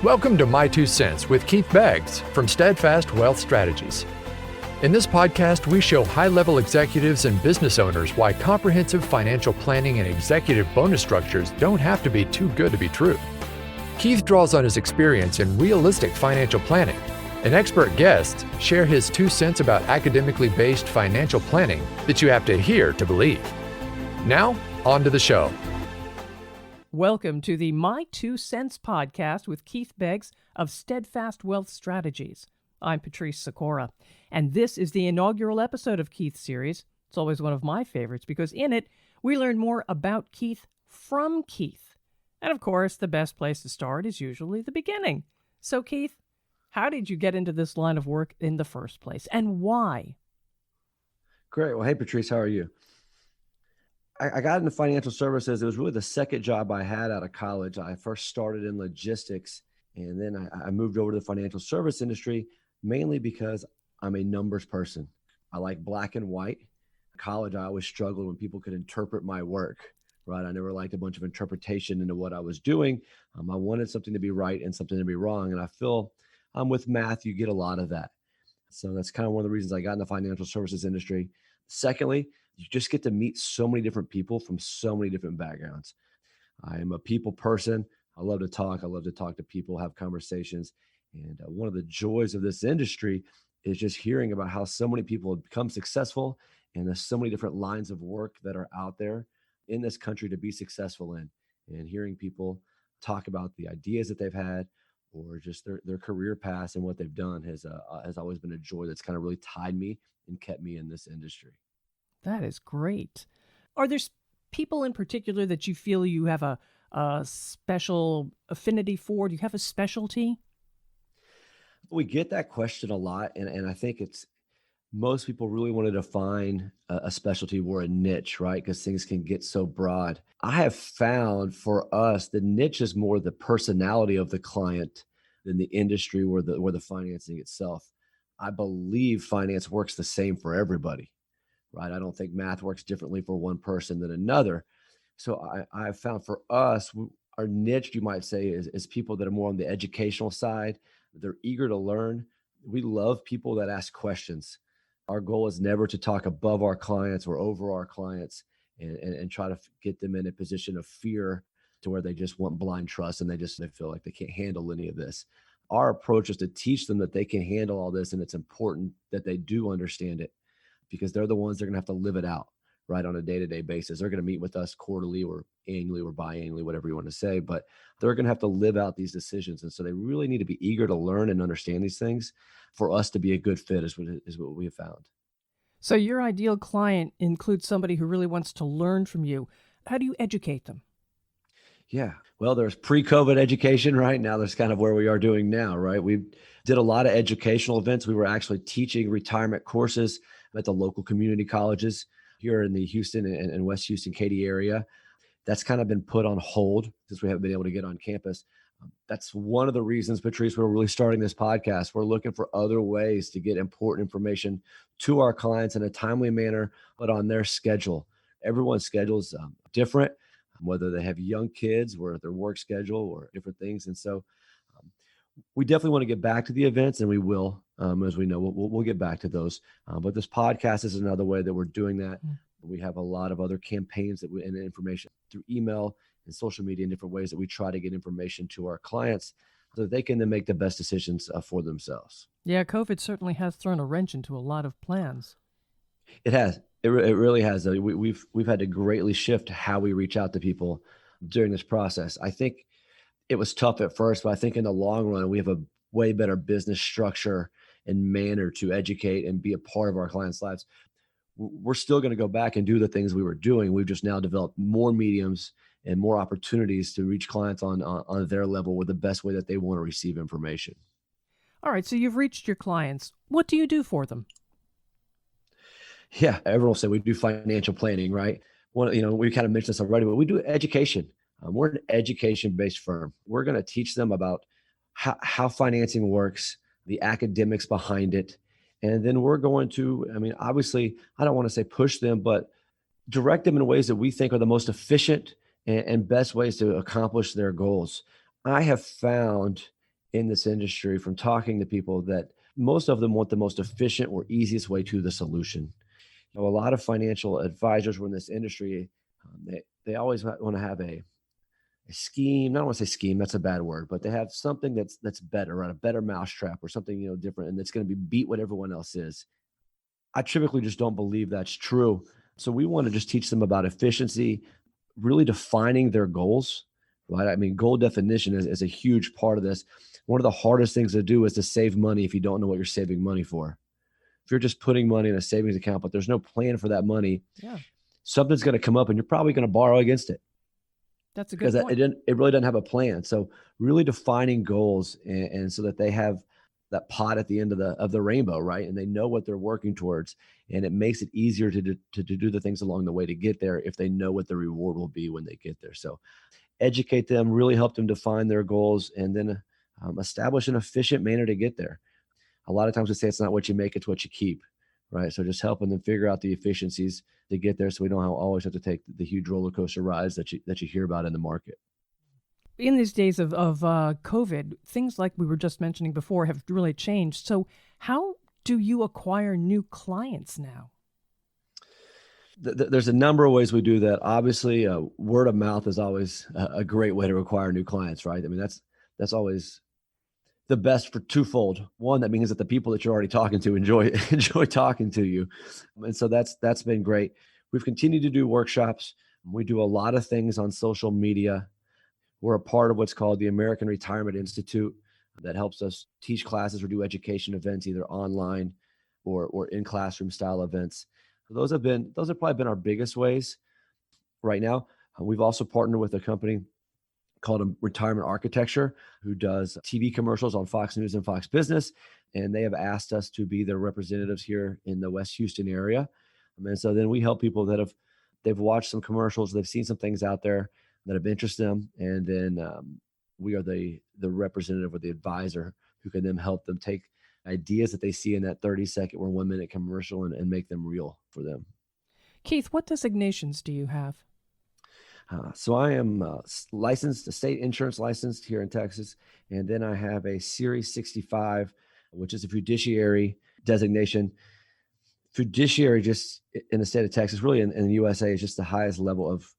Welcome to My Two Cents with Keith Beggs from Steadfast Wealth Strategies. In this podcast, we show high-level executives and business owners why comprehensive financial planning and executive bonus structures don't have to be too good to be true. Keith draws on his experience in realistic financial planning, and expert guests share his 2 cents about academically based financial planning that you have to hear to believe. Now, on to the show. Welcome to the My Two Cents podcast with Keith Beggs of Steadfast Wealth Strategies. I'm Patrice Sikora, and this is the inaugural episode of Keith's series. It's always one of my favorites because in it, we learn more about Keith from Keith. And of course, the best place to start is usually the beginning. So Keith, how did you get into this line of work in the first place, and why? Great. Well, hey, Patrice, how are you? I got into financial services. It was really the second job I had out of college. I first started in logistics, and then I moved over to the financial service industry, mainly because I'm a numbers person. I like black and white. In college, I always struggled when people could interpret my work, right? I never liked a bunch of interpretation into what I was doing. I wanted something to be right and something to be wrong. And I feel with math, you get a lot of that. So that's kind of one of the reasons I got in the financial services industry. Secondly, you just get to meet so many different people from so many different backgrounds. I am a people person. I love to talk. I love to talk to people, have conversations. And one of the joys of this industry is just hearing about how so many people have become successful, and there's so many different lines of work that are out there in this country to be successful in. And hearing people talk about the ideas that they've had or just their career paths and what they've done has always been a joy that's kind of really tied me and kept me in this industry. That is great. Are there people in particular that you feel you have a special affinity for? Do you have a specialty? We get that question a lot, and I think it's most people really want to define a specialty or a niche, right? Because things can get so broad. I have found for us, the niche is more the personality of the client than the industry or the financing itself. I believe finance works the same for everybody, right? I don't think math works differently for one person than another. So I've found for us, our niche, you might say, is people that are more on the educational side. They're eager to learn. We love people that ask questions. Our goal is never to talk above our clients or over our clients and try to get them in a position of fear to where they just want blind trust and they feel like they can't handle any of this. Our approach is to teach them that they can handle all this, and it's important that they do understand it because they're the ones that are going to have to live it out, right, on a day-to-day basis. They're going to meet with us quarterly or annually or biannually, whatever you want to say, but they're going to have to live out these decisions. And so they really need to be eager to learn and understand these things for us to be a good fit is what we have found. So your ideal client includes somebody who really wants to learn from you. How do you educate them? Yeah. Well, there's pre-COVID education, right? Now there's kind of where we are doing now, right? We did a lot of educational events. We were actually teaching retirement courses at the local community colleges here in the Houston and West Houston, Katy area. That's kind of been put on hold since we haven't been able to get on campus. That's one of the reasons, Patrice, we're really starting this podcast. We're looking for other ways to get important information to our clients in a timely manner, but on their schedule. Everyone's schedule is different, whether they have young kids or their work schedule or different things. And so we definitely want to get back to the events, and we will, as we know, we'll get back to those. But this podcast is another way that we're doing that. We have a lot of other campaigns and information through email and social media in different ways that we try to get information to our clients so that they can then make the best decisions for themselves. Yeah, COVID certainly has thrown a wrench into a lot of plans. It has. It really has. We've had to greatly shift how we reach out to people during this process. I think it was tough at first, but I think in the long run, we have a way better business structure and manner to educate and be a part of our clients' lives. We're still going to go back and do the things we were doing. We've just now developed more mediums and more opportunities to reach clients on their level with the best way that they want to receive information. All right, so you've reached your clients. What do you do for them? Yeah, everyone will say we do financial planning, right? Well, we kind of mentioned this already, but we do education. We're an education-based firm. We're going to teach them about how financing works, the academics behind it, and then we're going to, obviously, I don't want to say push them, but direct them in ways that we think are the most efficient and best ways to accomplish their goals. I have found in this industry from talking to people that most of them want the most efficient or easiest way to the solution. A lot of financial advisors were in this industry. They always want to have a scheme. I don't want to say scheme, that's a bad word, but they have something that's better, right? A better mousetrap or something, different, and that's going to be beat what everyone else is. I typically just don't believe that's true. So we want to just teach them about efficiency, really defining their goals, right? I mean, goal definition is a huge part of this. One of the hardest things to do is to save money if you don't know what you're saving money for. If you're just putting money in a savings account, but there's no plan for that money, Yeah, something's going to come up and you're probably going to borrow against it that's a good because point. it really doesn't have a plan. So really defining goals and so that they have that pot at the end of the rainbow, right? And they know what they're working towards, and it makes it easier to do the things along the way to get there if they know what the reward will be when they get there. So educate them, really help them define their goals, and then establish an efficient manner to get there. A lot of times we say it's not what you make, it's what you keep, right? So just helping them figure out the efficiencies to get there so we don't always have to take the huge roller coaster rides that you hear about in the market. In these days of COVID, things like we were just mentioning before have really changed. So how do you acquire new clients now? There's a number of ways we do that. Obviously, word of mouth is always a great way to acquire new clients, right? I mean, that's always the best for twofold. One, that means that the people that you're already talking to enjoy talking to you, and so that's been great. We've continued to do workshops. We do a lot of things on social media. We're a part of what's called the American Retirement Institute that helps us teach classes or do education events, either online or in classroom style events. Those have probably been our biggest ways right now. We've also partnered with a company called Retirement Architecture, who does TV commercials on Fox News and Fox Business. And they have asked us to be their representatives here in the West Houston area. And so then we help people they've watched some commercials, they've seen some things out there that have interested them. And then we are the representative or the advisor who can then help them take ideas that they see in that 30-second or 1-minute commercial and make them real for them. Keith, what designations do you have? So I am licensed, state insurance licensed here in Texas. And then I have a Series 65, which is a fiduciary designation. Fiduciary, just in the state of Texas, really in the USA, is just the highest level of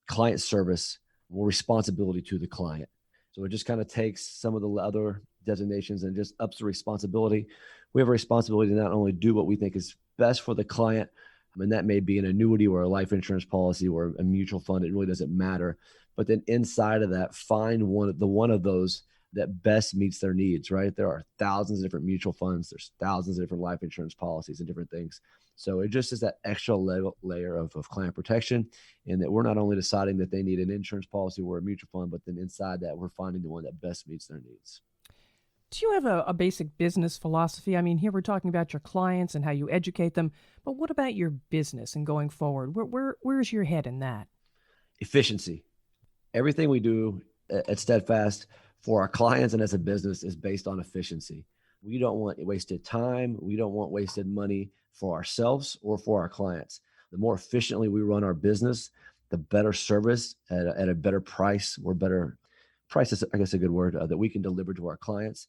client service or responsibility to the client. So it just kind of takes some of the other designations and just ups the responsibility. We have a responsibility to not only do what we think is best for the client, and that may be an annuity or a life insurance policy or a mutual fund. It really doesn't matter. But then inside of that, find one of those that best meets their needs, right? There are thousands of different mutual funds. There's thousands of different life insurance policies and different things. So it just is that extra layer of client protection, and that we're not only deciding that they need an insurance policy or a mutual fund, but then inside that, we're finding the one that best meets their needs. Do you have a basic business philosophy? I mean, here we're talking about your clients and how you educate them, but what about your business and going forward? Where's your head in that? Efficiency. Everything we do at Steadfast for our clients and as a business is based on efficiency. We don't want wasted time. We don't want wasted money for ourselves or for our clients. The more efficiently we run our business, the better service at a better price or better price is, I guess, a good word, that we can deliver to our clients.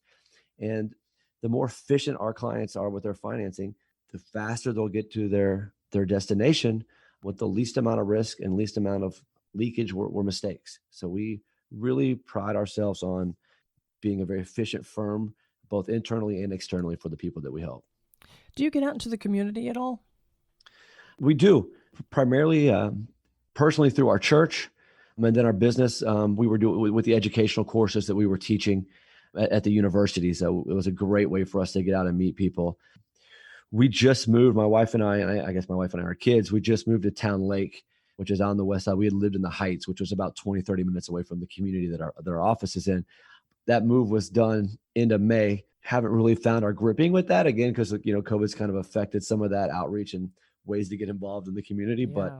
And the more efficient our clients are with their financing, the faster they'll get to their destination with the least amount of risk and least amount of leakage or mistakes. So we really pride ourselves on being a very efficient firm, both internally and externally, for the people that we help. Do you get out into the community at all? We do, primarily personally through our church. And then our business, we were doing with the educational courses that we were teaching at the university. So it was a great way for us to get out and meet people. We just moved, my wife and I guess my wife and I, our kids, we just moved to Town Lake, which is on the west side. We had lived in the Heights, which was about 20, 30 minutes away from the community that our office is in. That move was done end of May. Haven't really found our gripping with that again, because COVID's kind of affected some of that outreach and ways to get involved in the community. But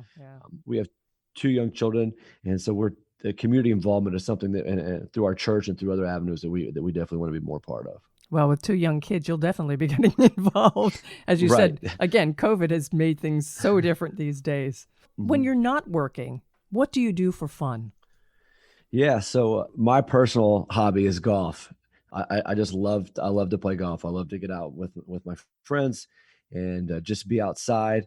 we have 2 young children, and so the community involvement is something that, and through our church and through other avenues, that we definitely want to be more part of. Well, with 2 young kids, you'll definitely be getting involved. As you said, again, COVID has made things so different these days. Mm-hmm. When you're not working, what do you do for fun? Yeah. So my personal hobby is golf. I love to play golf. I love to get out with my friends and just be outside.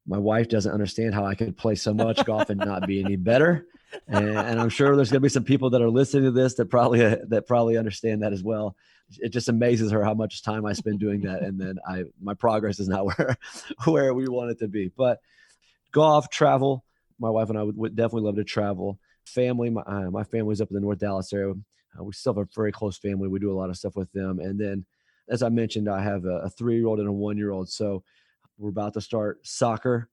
My wife doesn't understand how I could play so much golf and not be any better. And I'm sure there's going to be some people that are listening to this that probably understand that as well. It just amazes her how much time I spend doing that, and then my progress is not where we want it to be. But golf, travel. My wife and I would definitely love to travel. Family, my family's up in the North Dallas area. We still have a very close family. We do a lot of stuff with them. And then, as I mentioned, I have a 3-year-old and a 1-year-old. So we're about to start soccer,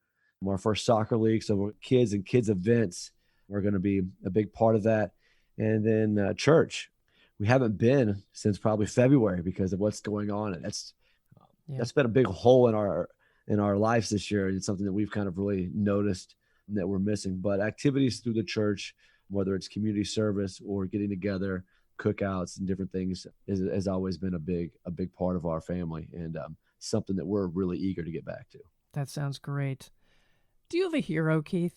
our first soccer league. So kids and kids events are going to be a big part of that. And then church. We haven't been since probably February because of what's going on. And that's been a big hole in our lives this year. It's something that we've kind of really noticed that we're missing. But activities through the church, whether it's community service or getting together, cookouts and different things, has always been a big part of our family, and something that we're really eager to get back to. That sounds great. Do you have a hero, Keith?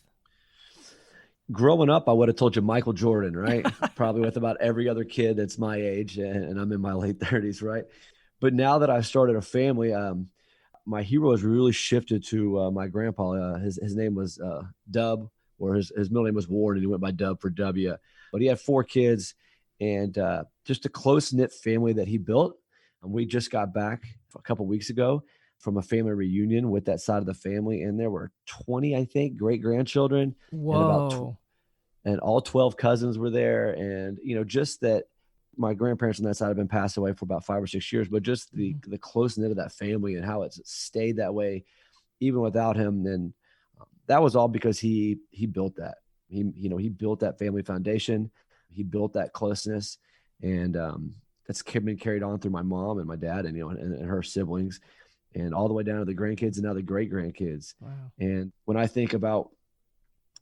Growing up, I would have told you Michael Jordan, right? Probably with about every other kid that's my age, and I'm in my late 30s, right? But now that I've started a family, my hero has really shifted to my grandpa. His name was Dub, or his middle name was Ward, and he went by Dub for W. But he had 4 kids, and just a close-knit family that he built. And we just got back a couple weeks ago from a family reunion with that side of the family, and there were 20, I think, great-grandchildren. Whoa. And all 12 cousins were there. And, just that my grandparents on that side have been passed away for about 5 or 6 years, but just the close knit of that family and how it's stayed that way, even without him. And that was all because he built that. He built that family foundation. He built that closeness, and that's been carried on through my mom and my dad, and and her siblings, and all the way down to the grandkids and now the great grandkids. Wow. And when I think about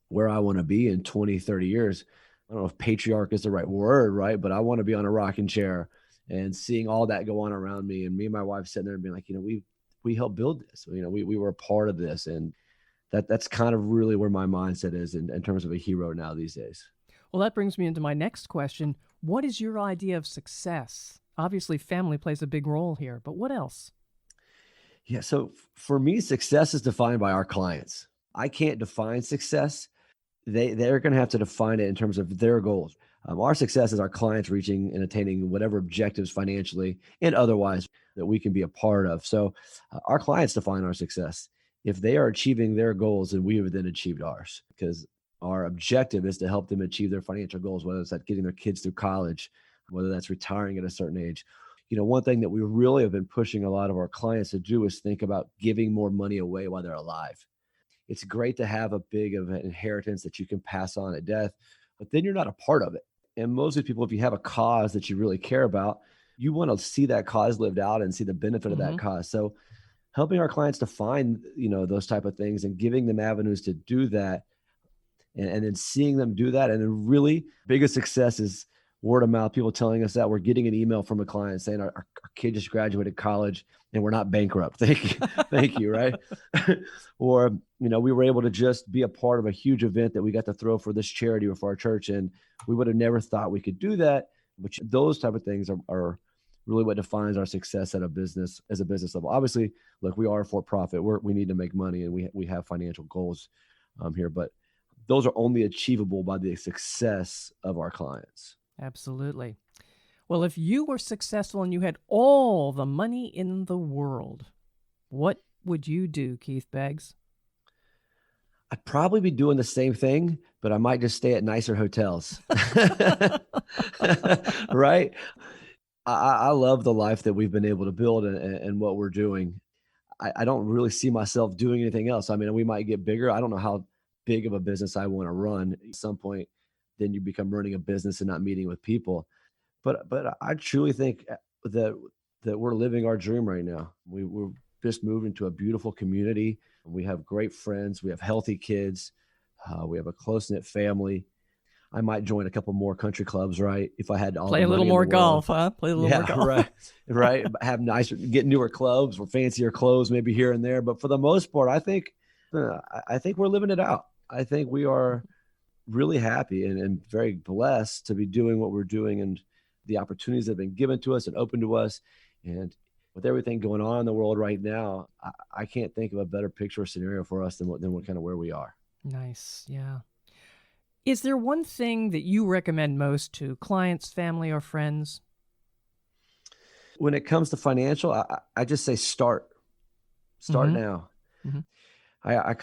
where I want to be in 20, 30 years, I don't know if patriarch is the right word, right? But I want to be on a rocking chair and seeing all that go on around me, and me and my wife sitting there and being like, we helped build this. We were a part of this, and that's kind of really where my mindset is in terms of a hero now these days. Well, that brings me into my next question. What is your idea of success? Obviously, family plays a big role here, but what else? Yeah. So for me, success is defined by our clients. I can't define success. They're going to have to define it in terms of their goals. Our success is our clients reaching and attaining whatever objectives financially and otherwise that we can be a part of. So our clients define our success. If they are achieving their goals, then we have then achieved ours, because our objective is to help them achieve their financial goals, whether it's getting their kids through college, whether that's retiring at a certain age. One thing that we really have been pushing a lot of our clients to do is think about giving more money away while they're alive. It's great to have a big of an inheritance that you can pass on at death, but then you're not a part of it. And most of the people, if you have a cause that you really care about, you want to see that cause lived out and see the benefit of that cause. So helping our clients to find, those type of things and giving them avenues to do that, and then seeing them do that. And then really biggest success is word of mouth, people telling us that. We're getting an email from a client saying our kid just graduated college and we're not bankrupt. Thank you. Thank you. Right. Or, we were able to just be a part of a huge event that we got to throw for this charity or for our church. And we would have never thought we could do that. But those type of things are really what defines our success as a business level. Obviously, look, we are for profit. We need to make money, and we have financial goals here, but those are only achievable by the success of our clients. Absolutely. Well, if you were successful and you had all the money in the world, what would you do, Keith Beggs? I'd probably be doing the same thing, but I might just stay at nicer hotels. Right? I love the life that we've been able to build and what we're doing. I don't really see myself doing anything else. I mean, we might get bigger. I don't know how big of a business I want to run. At some point, then you become running a business and not meeting with people. But I truly think that we're living our dream right now. We're just moving to a beautiful community. We have great friends. We have healthy kids. We have a close-knit family. I might join a couple more country clubs, right? If I had all play a little more golf, huh? Play a little more golf. Right. Have get newer clubs or fancier clothes, maybe here and there. But for the most part, I think we're living it out. I think we're really happy and very blessed to be doing what we're doing and the opportunities that have been given to us and open to us. And with everything going on in the world right now, I can't think of a better picture or scenario for us than what kind of where we are. Nice. Yeah. Is there one thing that you recommend most to clients, family, or friends? When it comes to financial, I just say start Mm-hmm. now. Mm-hmm. I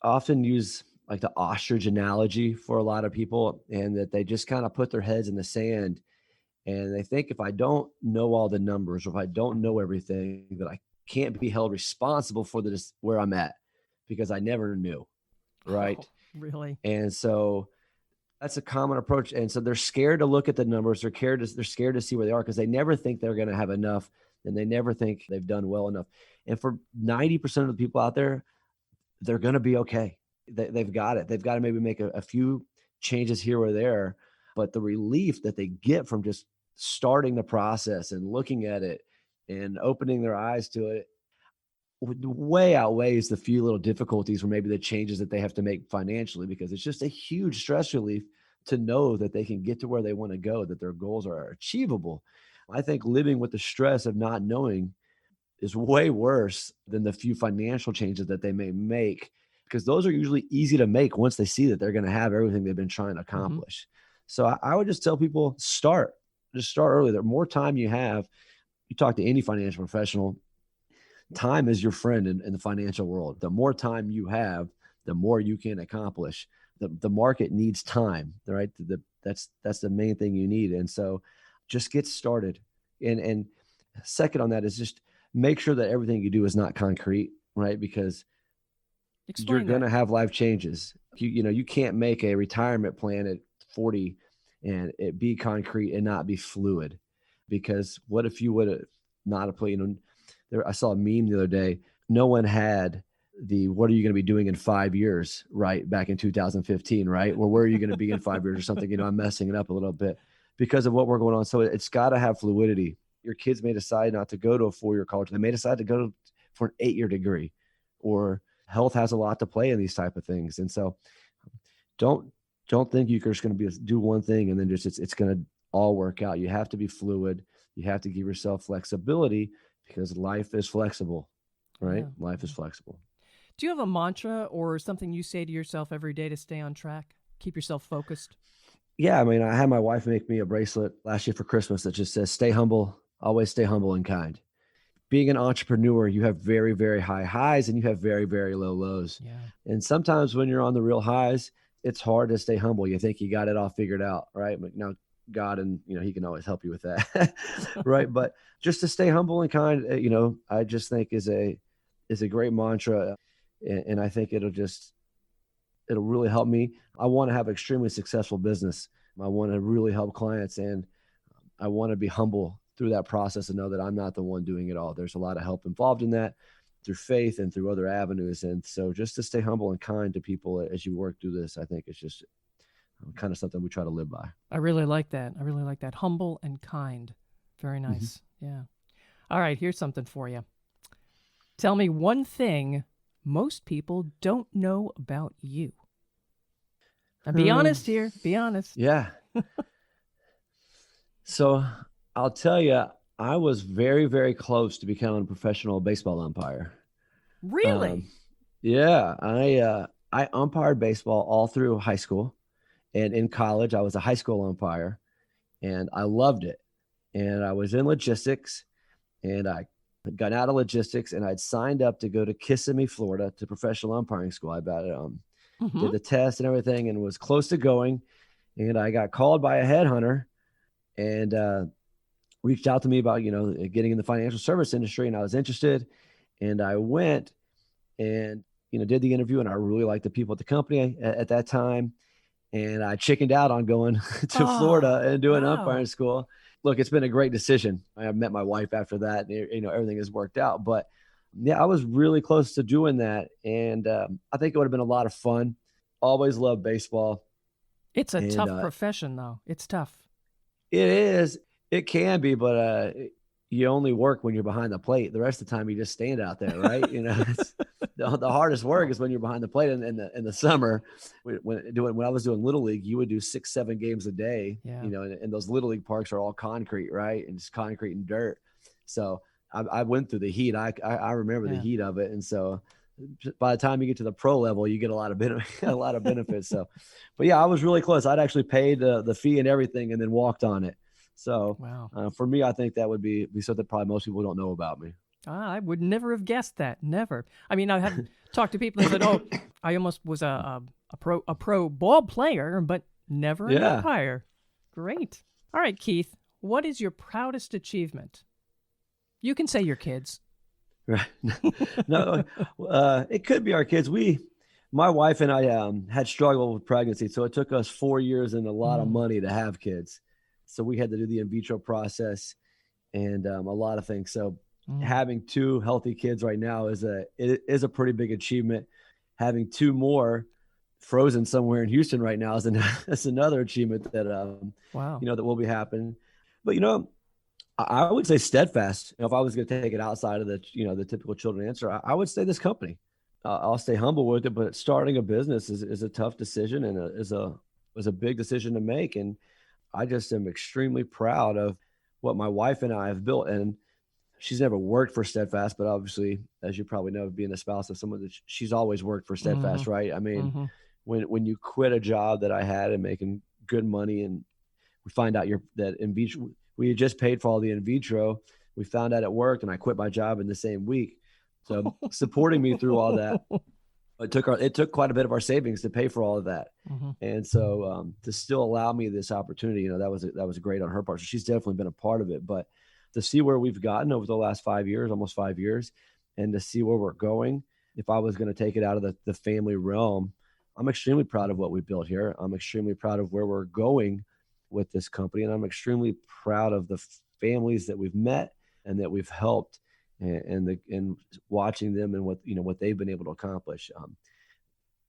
often use like the ostrich analogy for a lot of people, and that they just kind of put their heads in the sand and they think if I don't know all the numbers or if I don't know everything, that I can't be held responsible for this where I'm at because I never knew. Right. Oh, really? And so that's a common approach. And so they're scared to look at the numbers. They're scared to see where they are because they never think they're going to have enough and they never think they've done well enough. And for 90% of the people out there, they're going to be okay. They've got it. They've got to maybe make a few changes here or there, but the relief that they get from just starting the process and looking at it and opening their eyes to it way outweighs the few little difficulties or maybe the changes that they have to make financially, because it's just a huge stress relief to know that they can get to where they want to go, that their goals are achievable. I think living with the stress of not knowing is way worse than the few financial changes that they may make, because those are usually easy to make once they see that they're going to have everything they've been trying to Mm-hmm. accomplish. So I would just tell people just start early. The more time you have, you talk to any financial professional, time is your friend in the financial world. The more time you have, the more you can accomplish. The market needs time, right? That's the main thing you need. And so just get started. And second on that is just make sure that everything you do is not concrete, right? Because you're Explain going that. to have life changes. You can't make a retirement plan at 40 and it be concrete and not be fluid. Because what if you would have not have played, I saw a meme the other day. No one had what are you going to be doing in 5 years, right? Back in 2015, right? Well, where are you going to be in 5 years or something? I'm messing it up a little bit because of what we're going on. So it's got to have fluidity. Your kids may decide not to go to a 4-year college. They may decide to go for an 8-year degree, or health has a lot to play in these type of things. And so don't think you're just going to do one thing and then it's going to all work out. You have to be fluid. You have to give yourself flexibility because life is flexible, right? Yeah. Life is flexible. Do you have a mantra or something you say to yourself every day to stay on track? Keep yourself focused? Yeah. I mean, I had my wife make me a bracelet last year for Christmas that just says, stay humble, always stay humble and kind. Being an entrepreneur, you have very, very high highs and you have very, very low lows. Yeah. And sometimes when you're on the real highs, it's hard to stay humble. You think you got it all figured out, right? But now God, and he can always help you with that, right? But just to stay humble and kind, I just think is a great mantra, and I think it'll really help me. I want to have an extremely successful business. I want to really help clients, and I want to be humble through that process and know that I'm not the one doing it all. There's a lot of help involved in that through faith and through other avenues. And so just to stay humble and kind to people as you work through this, I think it's just kind of something we try to live by. I really like that. Humble and kind. Very nice. Mm-hmm. Yeah. All right. Here's something for you. Tell me one thing most people don't know about you. Now, be honest here. Be honest. Yeah. So I'll tell you, I was very, very close to becoming a professional baseball umpire. Really? Yeah. I umpired baseball all through high school. And in college, I was a high school umpire, and I loved it. And I was in logistics, and I had gotten out of logistics, and I'd signed up to go to Kissimmee, Florida, to professional umpiring school. I did the test and everything, and was close to going. And I got called by a headhunter, and reached out to me about getting in the financial service industry, and I was interested. And I went and did the interview, and I really liked the people at the company at that time. And I chickened out on going to Florida and doing umpiring school. Look, it's been a great decision. I met my wife after that, and everything has worked out. But yeah, I was really close to doing that. And I think it would have been a lot of fun. Always loved baseball. It's a tough profession, though. It's tough. It is. It can be, but you only work when you're behind the plate. The rest of the time, you just stand out there, right? the hardest work is when you're behind the plate in the summer. When I was doing Little League, you would do 6-7 games a day, Yeah. and those Little League parks are all concrete, right? And it's concrete and dirt. So I went through the heat. I remember the heat of it. And so by the time you get to the pro level, you get a lot of benefits. So, but yeah, I was really close. I'd actually paid the fee and everything and then walked on it. So wow. for me, I think that would be something probably most people don't know about me. I would never have guessed that. Never. I mean, I have talked to people that said, "Oh, I almost was a pro ball player, but never an umpire." Great. All right, Keith. What is your proudest achievement? You can say your kids. Right. No, it could be our kids. My wife and I had struggled with pregnancy, so it took us 4 years and a lot of money to have kids. So we had to do the in vitro process and a lot of things. So having 2 healthy kids right now is a pretty big achievement. Having 2 more frozen somewhere in Houston right now is another achievement that wow. that will be happening. But I would say Steadfast. If I was going to take it outside of the typical children answer, I would say this company. I'll stay humble with it, but starting a business is a tough decision and is a big decision to make. And I just am extremely proud of what my wife and I have built. And she's never worked for Steadfast, but obviously, as you probably know, being a spouse of someone that she's always worked for Steadfast, right? I mean, when you quit a job that I had and making good money, and we find out that in vitro, we had just paid for all the in vitro. We found out it worked, and I quit my job in the same week. So supporting me through all that, it took quite a bit of our savings to pay for all of that. And so to still allow me this opportunity, that was great on her part. So she's definitely been a part of it. But to see where we've gotten over the last 5 years, almost 5 years, and to see where we're going, if I was going to take it out of the family realm, I'm extremely proud of what we built here. I'm extremely proud of where we're going with this company. And I'm extremely proud of the families that we've met and that we've helped and watching them and what they've been able to accomplish.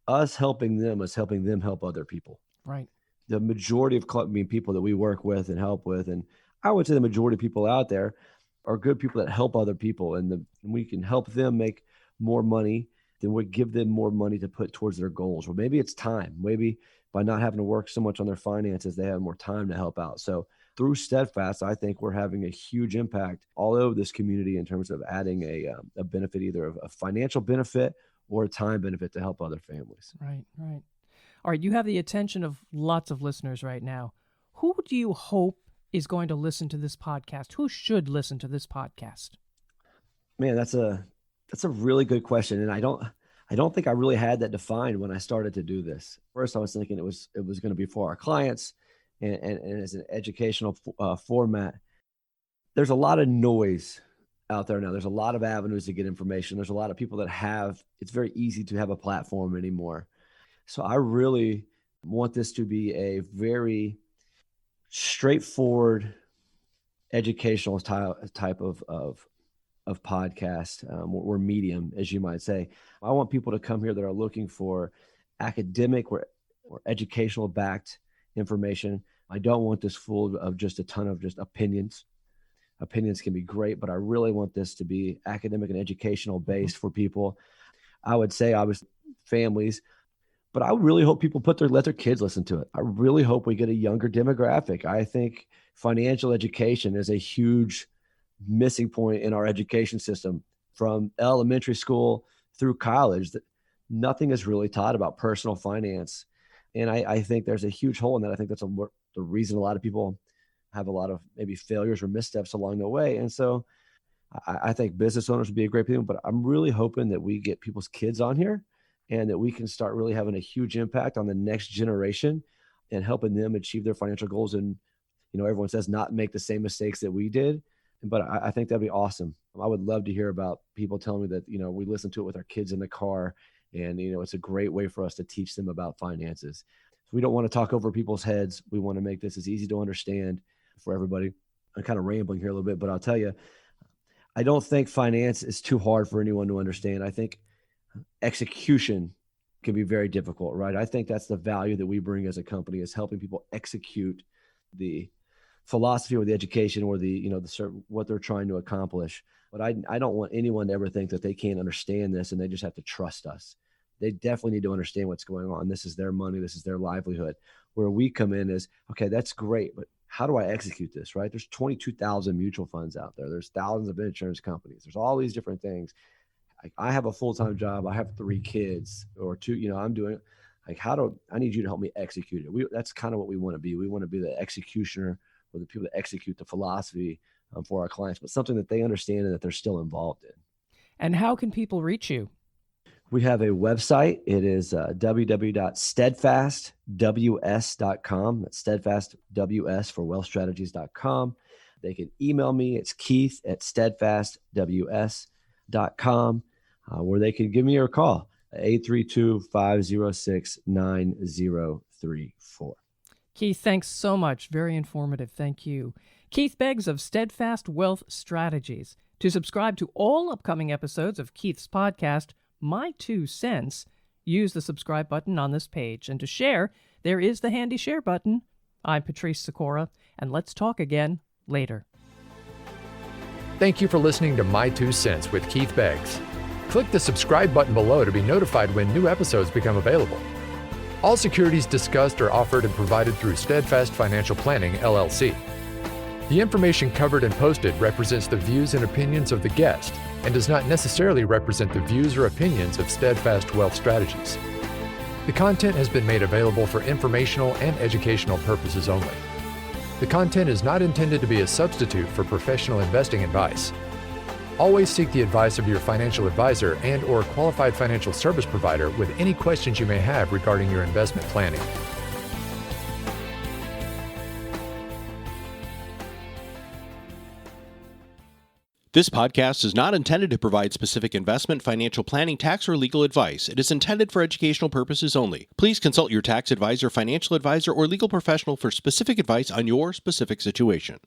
Us helping them is helping them help other people. Right. The majority of people that we work with and help with, and I would say the majority of people out there are good people that help other people, and we can help them make more money, then we give them more money to put towards their goals. Or maybe it's time. Maybe by not having to work so much on their finances, they have more time to help out. So through Steadfast, I think we're having a huge impact all over this community in terms of adding a benefit, either a financial benefit or a time benefit to help other families. Right, right. All right, you have the attention of lots of listeners right now. Who do you hope is going to listen to this podcast? Who should listen to this podcast? Man, that's a really good question. And I don't think I really had that defined when I started to do this. First, I was thinking it was going to be for our clients and as an educational format. There's a lot of noise out there now. There's a lot of avenues to get information. There's a lot of people it's very easy to have a platform anymore. So I really want this to be a very straightforward educational type of podcast or medium, as you might say. I want people to come here that are looking for academic or educational backed information. I don't want this full of just a ton of just opinions. Opinions can be great, but I really want this to be academic and educational based for people. I would say obviously families, but I would really hope people let their kids listen to it. I really hope we get a younger demographic. I think financial education is a huge missing point in our education system from elementary school through college. That nothing is really taught about personal finance. And I think there's a huge hole in that. I think that's the reason a lot of people have a lot of maybe failures or missteps along the way. And so I think business owners would be a great people, but I'm really hoping that we get people's kids on here and that we can start really having a huge impact on the next generation and helping them achieve their financial goals. And, everyone says not make the same mistakes that we did, but I think that'd be awesome. I would love to hear about people telling me that, we listen to it with our kids in the car and, it's a great way for us to teach them about finances. So we don't want to talk over people's heads. We want to make this as easy to understand for everybody. I'm kind of rambling here a little bit, but I'll tell you, I don't think finance is too hard for anyone to understand. I think execution can be very difficult, right? I think that's the value that we bring as a company, is helping people execute the philosophy or the education or what they're trying to accomplish. But I don't want anyone to ever think that they can't understand this and they just have to trust us. They definitely need to understand what's going on. This is their money. This is their livelihood. Where we come in is, okay, that's great, but how do I execute this, right? There's 22,000 mutual funds out there. There's thousands of insurance companies. There's all these different things. I have a full-time job. I have 3 kids or 2, I'm doing I need you to help me execute it. That's kind of what we want to be. We want to be the executioner or the people that execute the philosophy for our clients, but something that they understand and that they're still involved in. And how can people reach you? We have a website. It is www.steadfastws.com. That's steadfastws for wealthstrategies.com. They can email me. It's keith@steadfastws.com, where they can give me a call, 832-506-9034. Keith, thanks so much. Very informative. Thank you. Keith Beggs of Steadfast Wealth Strategies. To subscribe to all upcoming episodes of Keith's podcast, My 2 Cents, use the subscribe button on this page. And to share, there is the handy share button. I'm Patrice Sikora, and let's talk again later. Thank you for listening to My 2 Cents with Keith Beggs. Click the subscribe button below to be notified when new episodes become available. All securities discussed are offered and provided through Steadfast Financial Planning, LLC. The information covered and posted represents the views and opinions of the guest and does not necessarily represent the views or opinions of Steadfast Wealth Strategies. The content has been made available for informational and educational purposes only. The content is not intended to be a substitute for professional investing advice. Always seek the advice of your financial advisor and/or qualified financial service provider with any questions you may have regarding your investment planning. This podcast is not intended to provide specific investment, financial planning, tax, or legal advice. It is intended for educational purposes only. Please consult your tax advisor, financial advisor, or legal professional for specific advice on your specific situation.